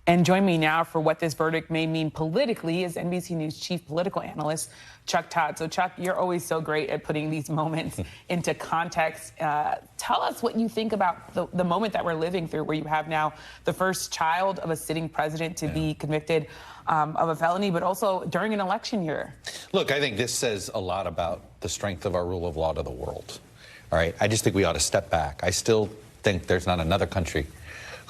And join me now for what this verdict may mean politically is NBC News chief political analyst, Todd. So, Chuck, you're always so great at putting these moments into context. Tell us what you think about the moment that we're living through, where you have now the first child of a sitting president to be convicted of a felony, but also during an election year. Look, I think this says a lot about the strength of our rule of law to the world. All right, I just think we ought to step back. I still think there's not another country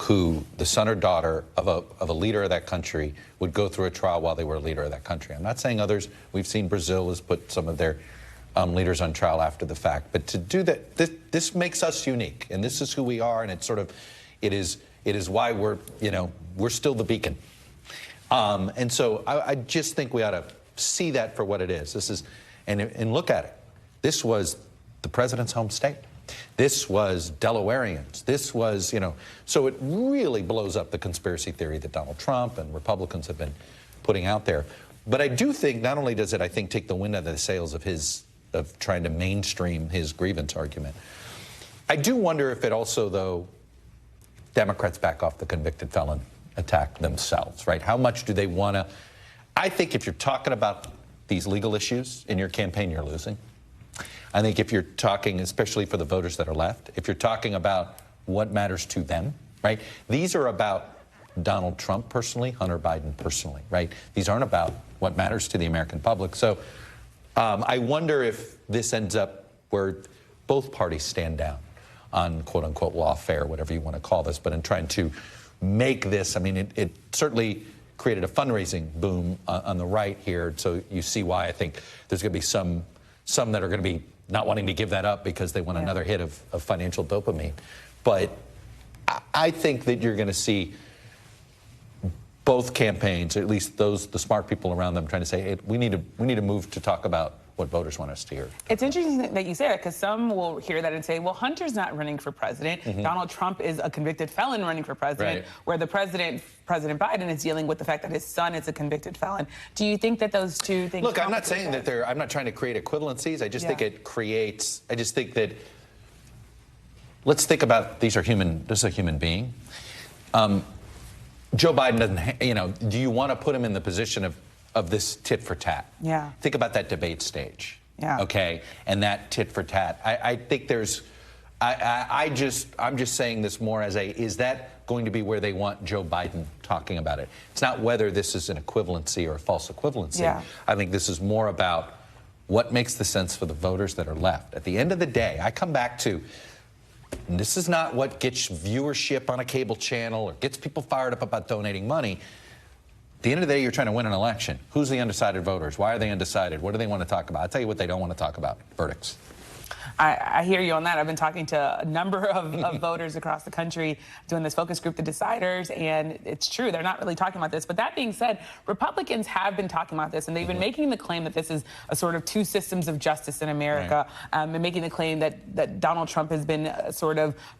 who the son or daughter of a leader of that country would go through a trial while they were a leader of that country. I'm not saying others. We've seen Brazil has put some of their leaders on trial after the fact. But to do that, this makes us unique, and this is who we are, and it's sort of, it is why we're still the beacon. And so I just think we ought to see that for what it is. This is, and look at it. This was the president's home state. This was Delawareans. This was, so it really blows up the conspiracy theory that Donald Trump and Republicans have been putting out there. But I do think not only does it, I think, take the wind out of the sails of trying to mainstream his grievance argument. I do wonder if it also, though, Democrats back off the convicted felon attack themselves, right? How much do they want to? I think if you're talking about these legal issues in your campaign, you're losing. I think if you're talking, especially for the voters that are left, if you're talking about what matters to them, right? These are about Donald Trump personally, Hunter Biden personally, right? These aren't about what matters to the American public. So I wonder if this ends up where both parties stand down on quote unquote lawfare, whatever you want to call this, but in trying to make this, I mean, it certainly created a fundraising boom on the right here. So you see why I think there's going to be some that are going to be not wanting to give that up because they want another hit of financial dopamine. But I think that you're going to see both campaigns, or at least the smart people around them, trying to say, hey, we need to move to talk about what voters want us to hear. It's interesting that you say that, because some will hear that and say, well, Hunter's not running for president. Donald Trump is a convicted felon running for president, where the President Biden is dealing with the fact that his son is a convicted felon. Do you think that those two things... Look, I'm not saying that I'm not trying to create equivalencies. I just think it creates... I just think that... Let's think about, this is a human being. Joe Biden doesn't, do you want to put him in the position of this tit for tat? Yeah. Think about that debate stage. Yeah. Okay. And that tit for tat. I think there's, I'm just saying this more as is that going to be where they want Joe Biden talking about it? It's not whether this is an equivalency or a false equivalency. Yeah. I think this is more about what makes the sense for the voters that are left. At the end of the day, I come back to, and this is not what gets viewership on a cable channel or gets people fired up about donating money. At the end of the day, you're trying to win an election. Who's the undecided voters? Why are they undecided? What do they want to talk about? I'll tell you what they don't want to talk about: verdicts. I hear you on that. I've been talking to a number of voters across the country doing this focus group, the deciders, and it's true. They're not really talking about this. But that being said, Republicans have been talking about this, and they've been making the claim that this is a sort of two systems of justice in America, and making the claim that Donald Trump has been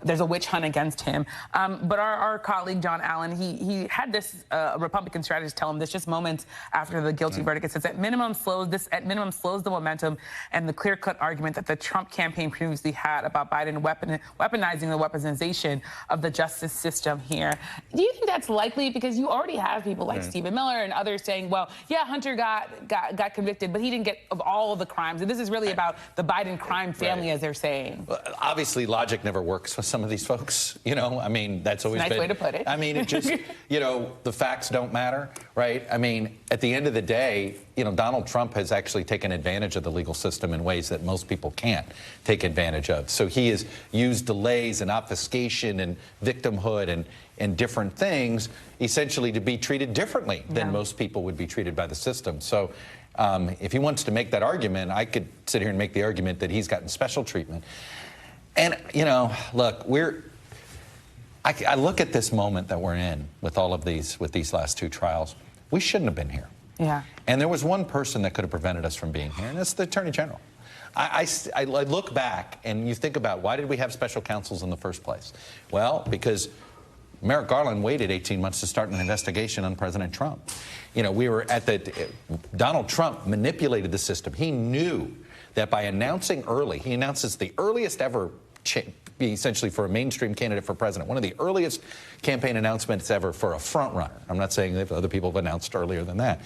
there's a witch hunt against him. But our colleague, John Allen, he had this Republican strategist tell him this just moments after the guilty verdict. It says at minimum slows the momentum and the clear-cut argument that the Trump campaign previously had about Biden weaponizing the weaponization of the justice system here. Do you think that's likely? Because you already have people like Stephen Miller and others saying, well, yeah, Hunter got convicted, but he didn't get of all of the crimes. And this is really about the Biden crime family, as they're saying. Well, obviously, logic never works with some of these folks. I mean, that's always nice way to put it. I mean, it just, the facts don't matter, right? I mean, at the end of the day, Donald Trump has actually taken advantage of the legal system in ways that most people can't take advantage of. So he has used delays and obfuscation and victimhood and different things essentially to be treated differently than most people would be treated by the system. So if he wants to make that argument, I could sit here and make the argument that he's gotten special treatment. And, look, I look at this moment that we're in with all of with these last two trials. We shouldn't have been here. Yeah. And there was one person that could have prevented us from being here, and that's the Attorney General. I look back and you think about, why did we have special counsels in the first place? Well, because Merrick Garland waited 18 months to start an investigation on President Trump. We were Donald Trump manipulated the system. He knew that by announcing early, he announces the earliest ever be essentially for a mainstream candidate for president. One of the earliest campaign announcements ever for a front runner. I'm not saying that other people have announced earlier than that.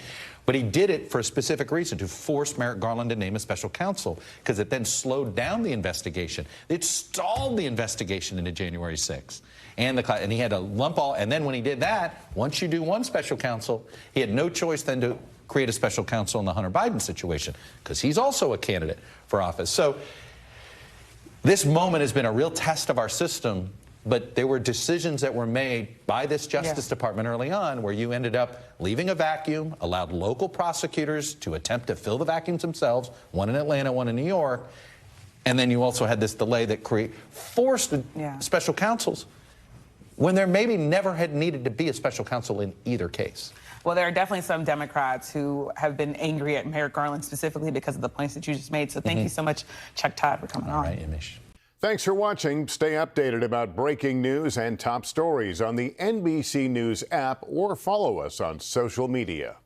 But he did it for a specific reason, to force Merrick Garland to name a special counsel, because it then slowed down the investigation. It stalled the investigation into January 6th. And he had to lump all, and then when he did that, once you do one special counsel, he had no choice then to create a special counsel in the Hunter Biden situation, because he's also a candidate for office. So this moment has been a real test of our system, but there were decisions that were made by this Justice Department early on where you ended up leaving a vacuum, allowed local prosecutors to attempt to fill the vacuums themselves, one in Atlanta, one in New York, and then you also had this delay that forced special counsels when there maybe never had needed to be a special counsel in either case. Well, there are definitely some Democrats who have been angry at Merrick Garland specifically because of the points that you just made. So thank you so much, Chuck Todd, for coming on. All right, Amish. Thanks for watching. Stay updated about breaking news and top stories on the NBC News app or follow us on social media.